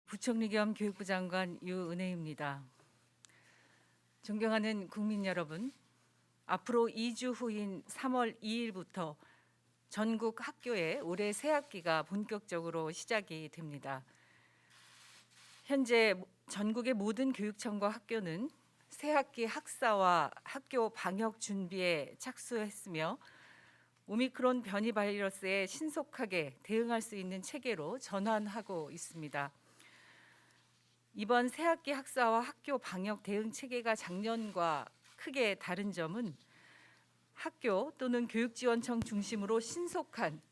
부총리 겸 교육부 장관 유은혜입니다. 존경하는 국민 여러분, 앞으로 2주 후인 3월 2일부터 전국 학교에 올해 새학기가 본격적으로 시작이 됩니다. 현재 전국의 모든 교육청과 학교는 새학기 학사와 학교 방역 준비에 착수했으며 오미크론 변이 바이러스에 신속하게 대응할 수 있는 체계로 전환하고 있습니다. 이번 새학기 학사와 학교 방역 대응 체계가 작년과 크게 다른 점은 학교 또는 교육지원청 중심으로 신속한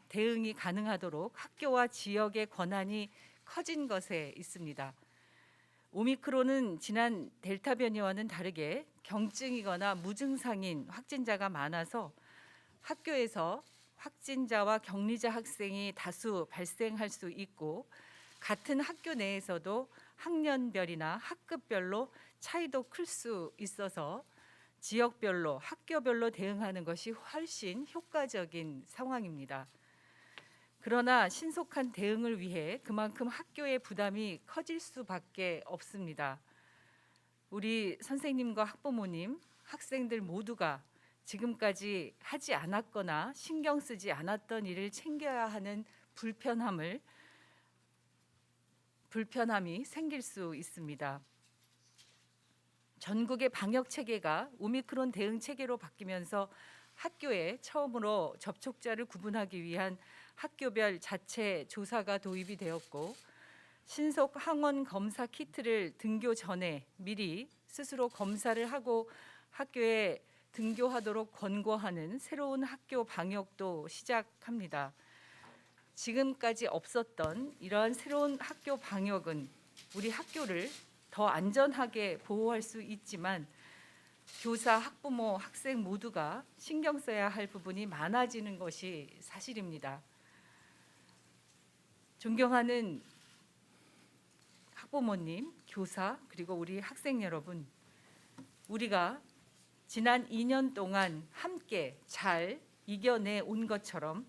대응이 가능하도록 학교와 지역의 권한이 커진 것에 있습니다. 오미크론은 지난 델타 변이와는 다르게 경증이거나 무증상인 확진자가 많아서 학교에서 확진자와 격리자 학생이 다수 발생할 수 있고 같은 학교 내에서도 학년별이나 학급별로 차이도 클 수 있어서 지역별로 학교별로 대응하는 것이 훨씬 효과적인 상황입니다. 그러나 신속한 대응을 위해 그만큼 학교의 부담이 커질 수밖에 없습니다. 우리 선생님과 학부모님, 학생들 모두가 지금까지 하지 않았거나 신경 쓰지 않았던 일을 챙겨야 하는 불편함이 생길 수 있습니다. 전국의 방역 체계가 오미크론 대응 체계로 바뀌면서 학교에 처음으로 접촉자를 구분하기 위한 학교별 자체 조사가 도입이 되었고 신속 항원 검사 키트를 등교 전에 미리 스스로 검사를 하고 학교에 등교하도록 권고하는 새로운 학교 방역도 시작합니다. 지금까지 없었던 이러한 새로운 학교 방역은 우리 학교를 더 안전하게 보호할 수 있지만 교사, 학부모, 학생 모두가 신경 써야 할 부분이 많아지는 것이 사실입니다. 존경하는 학부모님, 교사, 그리고 우리 학생 여러분, 우리가 지난 2년 동안 함께 잘 이겨내 온 것처럼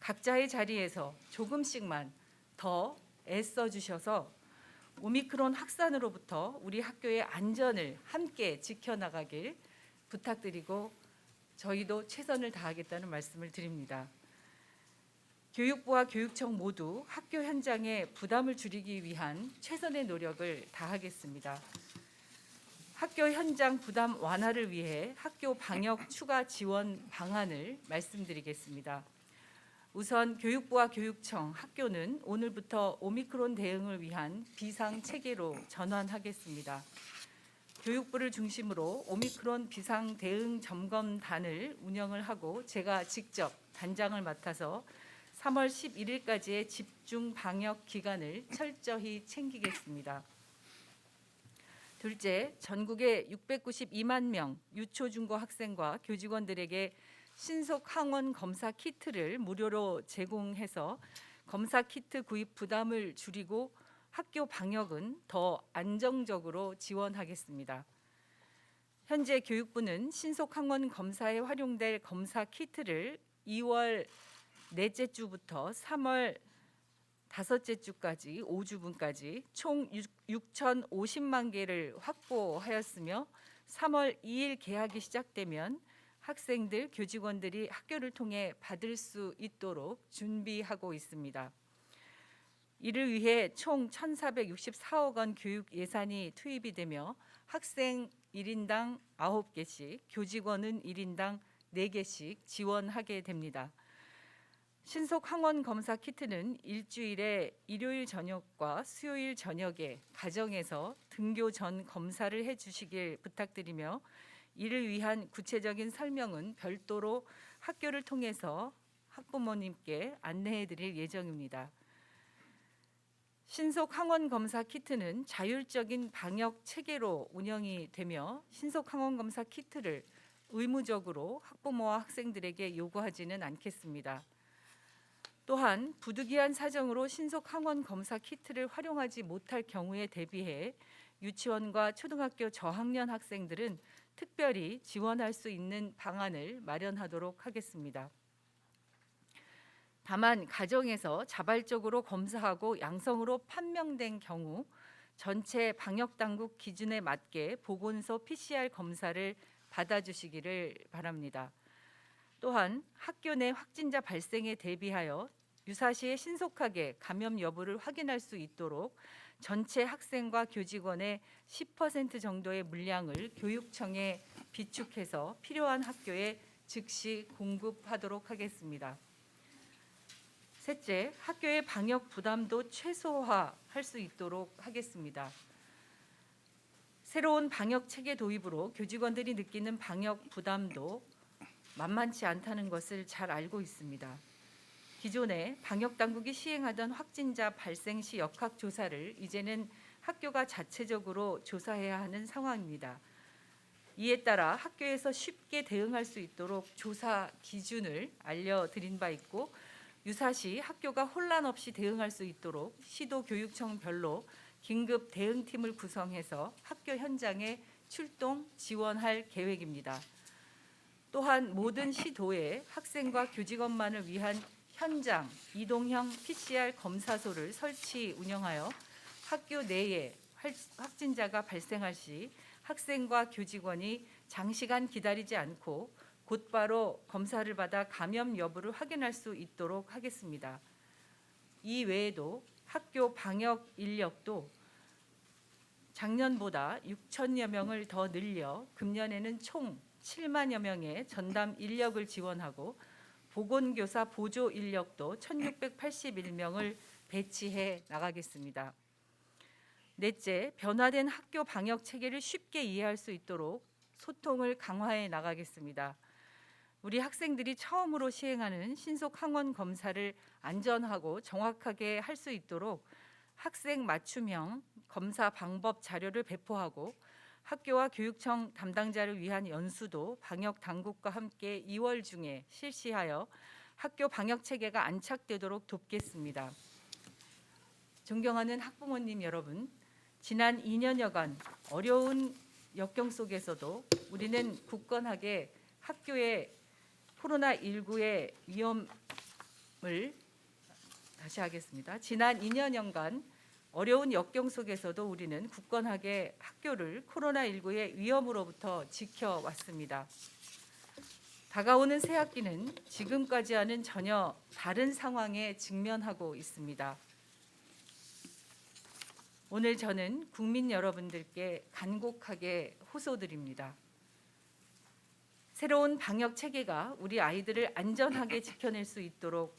각자의 자리에서 조금씩만 더 애써 주셔서 오미크론 확산으로부터 우리 학교의 안전을 함께 지켜나가길 부탁드리고 저희도 최선을 다하겠다는 말씀을 드립니다. 교육부와 교육청 모두 학교 현장의 부담을 줄이기 위한 최선의 노력을 다하겠습니다. 학교 현장 부담 완화를 위해 학교 방역 추가 지원 방안을 말씀드리겠습니다. 우선 교육부와 교육청, 학교는 오늘부터 오미크론 대응을 위한 비상 체계로 전환하겠습니다. 교육부를 중심으로 오미크론 비상 대응 점검단을 운영을 하고 제가 직접 단장을 맡아서 3월 11일까지의 집중 방역 기간을 철저히 챙기겠습니다. 둘째, 전국의 692만 명 유초 중고 학생과 교직원들에게 신속 항원 검사 키트를 무료로 제공해서 검사 키트 구입 부담을 줄이고 학교 방역은 더 안정적으로 지원하겠습니다. 현재 교육부는 신속 항원 검사에 활용될 검사 키트를 2월 넷째 주부터 3월 다섯째 주까지 5주분까지 총 6,050만 개를 확보하였으며 3월 2일 개학이 시작되면 학생들, 교직원들이 학교를 통해 받을 수 있도록 준비하고 있습니다. 이를 위해 총 1,464억 원 교육 예산이 투입이 되며 학생 1인당 9개씩, 교직원은 1인당 4개씩 지원하게 됩니다. 신속 항원 검사 키트는 일주일에 일요일 저녁과 수요일 저녁에 가정에서 등교 전 검사를 해주시길 부탁드리며 이를 위한 구체적인 설명은 별도로 학교를 통해서 학부모님께 안내해 드릴 예정입니다. 신속 항원 검사 키트는 자율적인 방역 체계로 운영이 되며 신속 항원 검사 키트를 의무적으로 학부모와 학생들에게 요구하지는 않겠습니다. 또한 부득이한 사정으로 신속 항원 검사 키트를 활용하지 못할 경우에 대비해 유치원과 초등학교 저학년 학생들은 특별히 지원할 수 있는 방안을 마련하도록 하겠습니다. 다만 가정에서 자발적으로 검사하고 양성으로 판명된 경우 전체 방역 당국 기준에 맞게 보건소 PCR 검사를 받아주시기를 바랍니다. 또한 학교 내 확진자 발생에 대비하여 유사시에 신속하게 감염 여부를 확인할 수 있도록 전체 학생과 교직원의 10% 정도의 물량을 교육청에 비축해서 필요한 학교에 즉시 공급하도록 하겠습니다. 셋째, 학교의 방역 부담도 최소화할 수 있도록 하겠습니다. 새로운 방역 체계 도입으로 교직원들이 느끼는 방역 부담도 만만치 않다는 것을 잘 알고 있습니다. 기존에 방역 당국이 시행하던 확진자 발생 시 역학 조사를 이제는 학교가 자체적으로 조사해야 하는 상황입니다. 이에 따라 학교에서 쉽게 대응할 수 있도록 조사 기준을 알려드린 바 있고, 유사시 학교가 혼란 없이 대응할 수 있도록 시도 교육청별로 긴급 대응팀을 구성해서 학교 현장에 출동 지원할 계획입니다. 또한 모든 시도에 학생과 교직원만을 위한 현장 이동형 PCR 검사소를 설치 운영하여 학교 내에 확진자가 발생할 시 학생과 교직원이 장시간 기다리지 않고 곧바로 검사를 받아 감염 여부를 확인할 수 있도록 하겠습니다. 이 외에도 학교 방역 인력도 작년보다 6천여 명을 더 늘려 금년에는 총 7만여 명의 전담 인력을 지원하고 보건교사 보조 인력도 1,681명을 배치해 나가겠습니다. 넷째, 변화된 학교 방역 체계를 쉽게 이해할 수 있도록 소통을 강화해 나가겠습니다. 우리 학생들이 처음으로 시행하는 신속 항원 검사를 안전하고 정확하게 할 수 있도록 학생 맞춤형 검사 방법 자료를 배포하고 학교와 교육청 담당자를 위한 연수도 방역 당국과 함께 2월 중에 실시하여 학교 방역 체계가 안착되도록 돕겠습니다. 존경하는 학부모님 여러분, 지난 2년여간 어려운 역경 속에서도 우리는 굳건하게 학교의 코로나19의 위험을 지난 2년여간 어려운 역경 속에서도 우리는 굳건하게 학교를 코로나19의 위험으로부터 지켜왔습니다. 다가오는 새 학기는 지금까지와는 전혀 다른 상황에 직면하고 있습니다. 오늘 저는 국민 여러분들께 간곡하게 호소드립니다. 새로운 방역 체계가 우리 아이들을 안전하게 지켜낼 수 있도록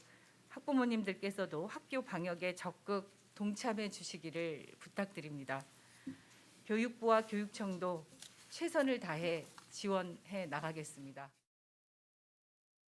학부모님들께서도 학교 방역에 적극 동참해 주시기를 부탁드립니다. 교육부와 교육청도 최선을 다해 지원해 나가겠습니다.